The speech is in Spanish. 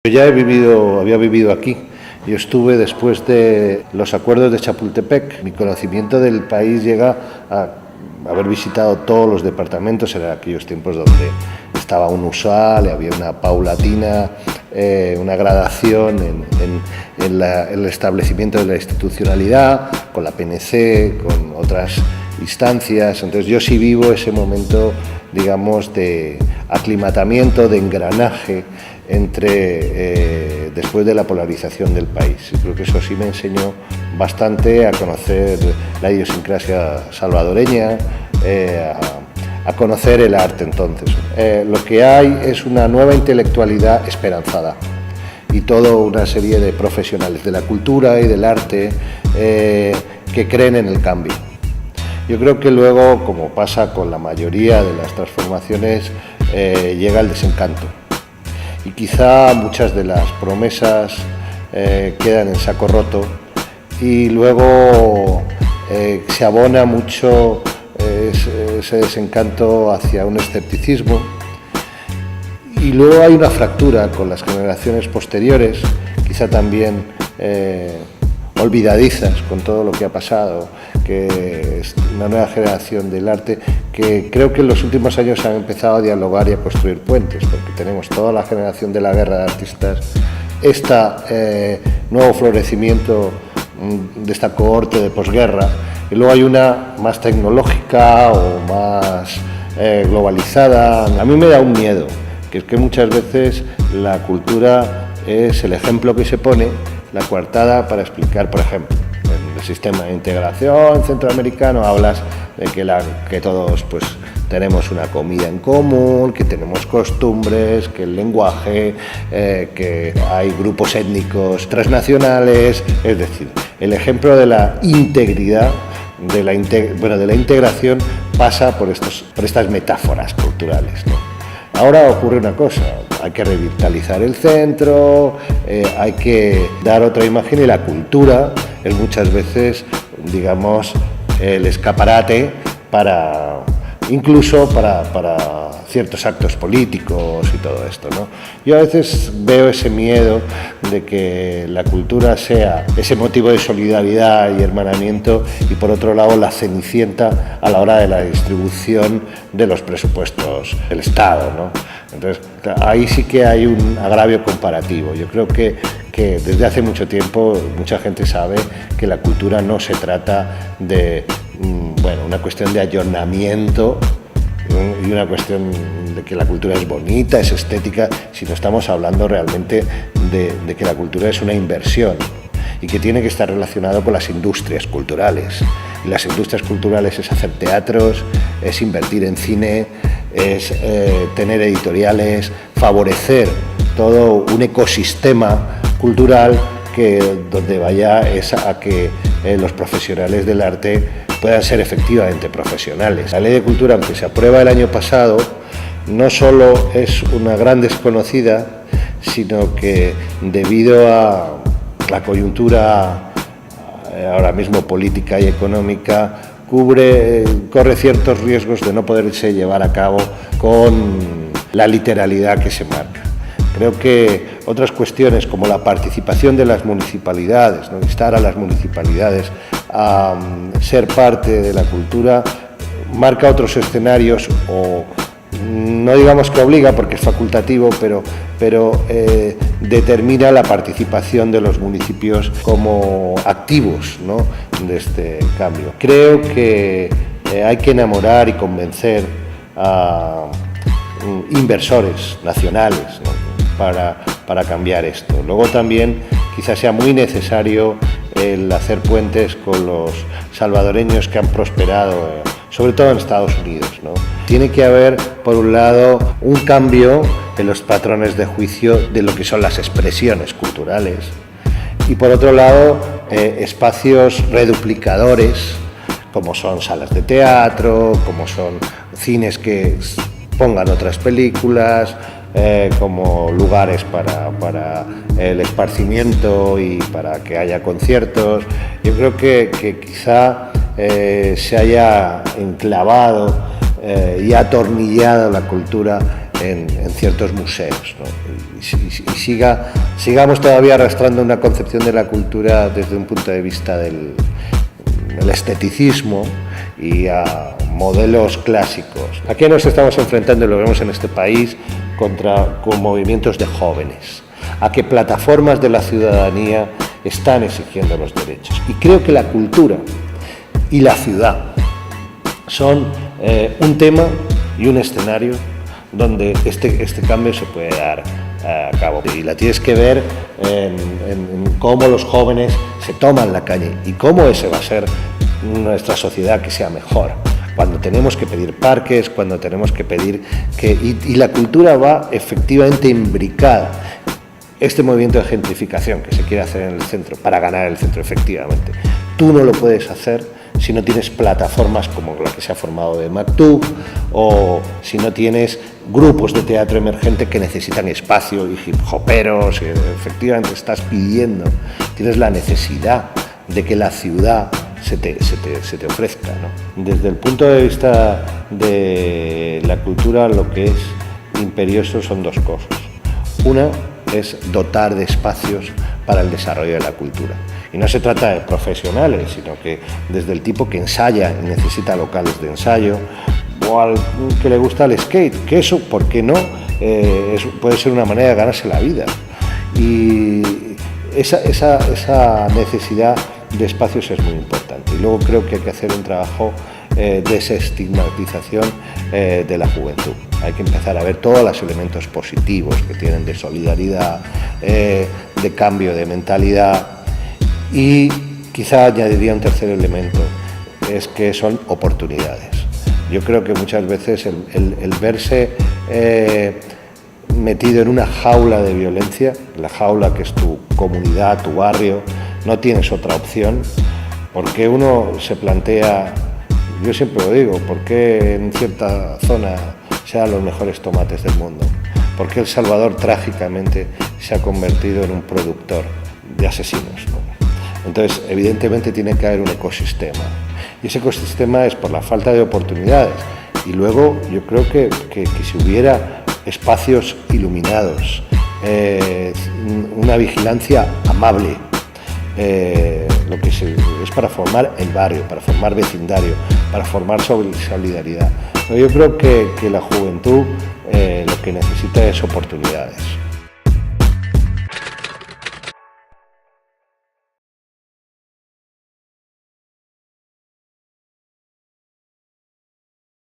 Yo ya había vivido aquí. Yo estuve después de los acuerdos de Chapultepec. Mi conocimiento del país llega a haber visitado todos los departamentos en aquellos tiempos donde estaba un usual, había una paulatina, una gradación en el establecimiento de la institucionalidad, con la PNC, con otras instancias. Entonces yo sí vivo ese momento, digamos, de aclimatamiento, de engranaje después de la polarización del país. Y creo que eso sí me enseñó bastante a conocer la idiosincrasia salvadoreña, a conocer el arte entonces. Lo que hay es una nueva intelectualidad esperanzada y toda una serie de profesionales de la cultura y del arte que creen en el cambio. Yo creo que luego, como pasa con la mayoría de las transformaciones, llega el desencanto. Y quizá muchas de las promesas quedan en saco roto y luego se abona mucho ese desencanto hacia un escepticismo. Y luego hay una fractura con las generaciones posteriores, quizá también olvidadizas con todo lo que ha pasado, que es una nueva generación del arte que creo que en los últimos años han empezado a dialogar y a construir puentes, porque tenemos toda la generación de la guerra de artistas, nuevo florecimiento de esta cohorte de posguerra, y luego hay una más tecnológica o más globalizada. A mí me da un miedo, que es que muchas veces la cultura es el ejemplo que se pone, la coartada para explicar, por ejemplo, en el sistema de integración centroamericano hablas de que todos pues tenemos una comida en común, que tenemos costumbres, que el lenguaje, que hay grupos étnicos transnacionales, es decir, el ejemplo de la integridad, de la integración pasa por estas metáforas culturales, ¿no? Ahora ocurre una cosa, hay que revitalizar el centro, hay que dar otra imagen y la cultura es muchas veces, digamos, el escaparate incluso para ciertos actos políticos y todo esto, ¿no? Yo a veces veo ese miedo de que la cultura sea ese motivo de solidaridad y hermanamiento y por otro lado la cenicienta a la hora de la distribución de los presupuestos del Estado, ¿no? Entonces ahí sí que hay un agravio comparativo. Yo creo que desde hace mucho tiempo mucha gente sabe que la cultura no se trata de una cuestión de ayornamiento y una cuestión de que la cultura es bonita, es estética, sino estamos hablando realmente de que la cultura es una inversión y que tiene que estar relacionado con las industrias culturales. Y las industrias culturales es hacer teatros, es invertir en cine, es tener editoriales, favorecer todo un ecosistema cultural donde vaya es a que los profesionales del arte puedan ser efectivamente profesionales. La Ley de Cultura, aunque se aprueba el año pasado, no solo es una gran desconocida, sino que debido a la coyuntura ahora mismo política y económica, corre ciertos riesgos de no poderse llevar a cabo con la literalidad que se marca. Creo que otras cuestiones como la participación de las municipalidades, ¿no? Instar a las municipalidades a ser parte de la cultura, marca otros escenarios o no digamos que obliga porque es facultativo, pero determina la participación de los municipios como activos, ¿no? De este cambio. Creo que hay que enamorar y convencer a inversores nacionales, ¿no? para cambiar esto. Luego también quizás sea muy necesario el hacer puentes con los salvadoreños que han prosperado, sobre todo en Estados Unidos, ¿no? Tiene que haber, por un lado, un cambio en los patrones de juicio de lo que son las expresiones culturales y, por otro lado, espacios reduplicadores, como son salas de teatro, como son cines que pongan otras películas, como lugares para el esparcimiento y para que haya conciertos. Yo creo que quizá se haya enclavado y atornillado la cultura en ciertos museos, ¿no? Y sigamos todavía arrastrando una concepción de la cultura desde un punto de vista del esteticismo y a modelos clásicos. ¿A qué nos estamos enfrentando, y lo vemos en este país, con movimientos de jóvenes? A que plataformas de la ciudadanía están exigiendo los derechos. Y creo que la cultura y la ciudad son un tema y un escenario donde este cambio se puede dar a cabo. Y la tienes que ver en cómo los jóvenes se toman la calle y cómo ese va a ser nuestra sociedad que sea mejor. Cuando tenemos que pedir parques, cuando tenemos que pedir y la cultura va efectivamente imbricada. Este movimiento de gentrificación que se quiere hacer en el centro, para ganar el centro, efectivamente, tú no lo puedes hacer si no tienes plataformas como la que se ha formado de Maktub, o si no tienes grupos de teatro emergente que necesitan espacio, y hip hoperos, efectivamente estás pidiendo, tienes la necesidad de que la ciudad se te ofrezca, ¿no? Desde el punto de vista de la cultura, lo que es imperioso son dos cosas. Una es dotar de espacios para el desarrollo de la cultura. Y no se trata de profesionales, sino que desde el tipo que ensaya y necesita locales de ensayo, o al que le gusta el skate, que eso, ¿por qué no? Puede ser una manera de ganarse la vida. Y esa necesidad de espacios es muy importante. Y luego creo que hay que hacer un trabajo de desestigmatización de la juventud. Hay que empezar a ver todos los elementos positivos que tienen de solidaridad, de cambio de mentalidad, y quizá añadiría un tercer elemento, es que son oportunidades. Yo creo que muchas veces el verse metido en una jaula de violencia, la jaula que es tu comunidad, tu barrio, no tienes otra opción, porque uno se plantea, yo siempre lo digo, ¿por qué en cierta zona se dan los mejores tomates del mundo? ¿Por qué El Salvador trágicamente se ha convertido en un productor de asesinos, ¿no? Entonces, evidentemente tiene que haber un ecosistema, y ese ecosistema es por la falta de oportunidades. Y luego yo creo que si hubiera espacios iluminados, una vigilancia amable, lo que es para formar el barrio, para formar vecindario, para formar solidaridad. Yo creo que la juventud lo que necesita es oportunidades.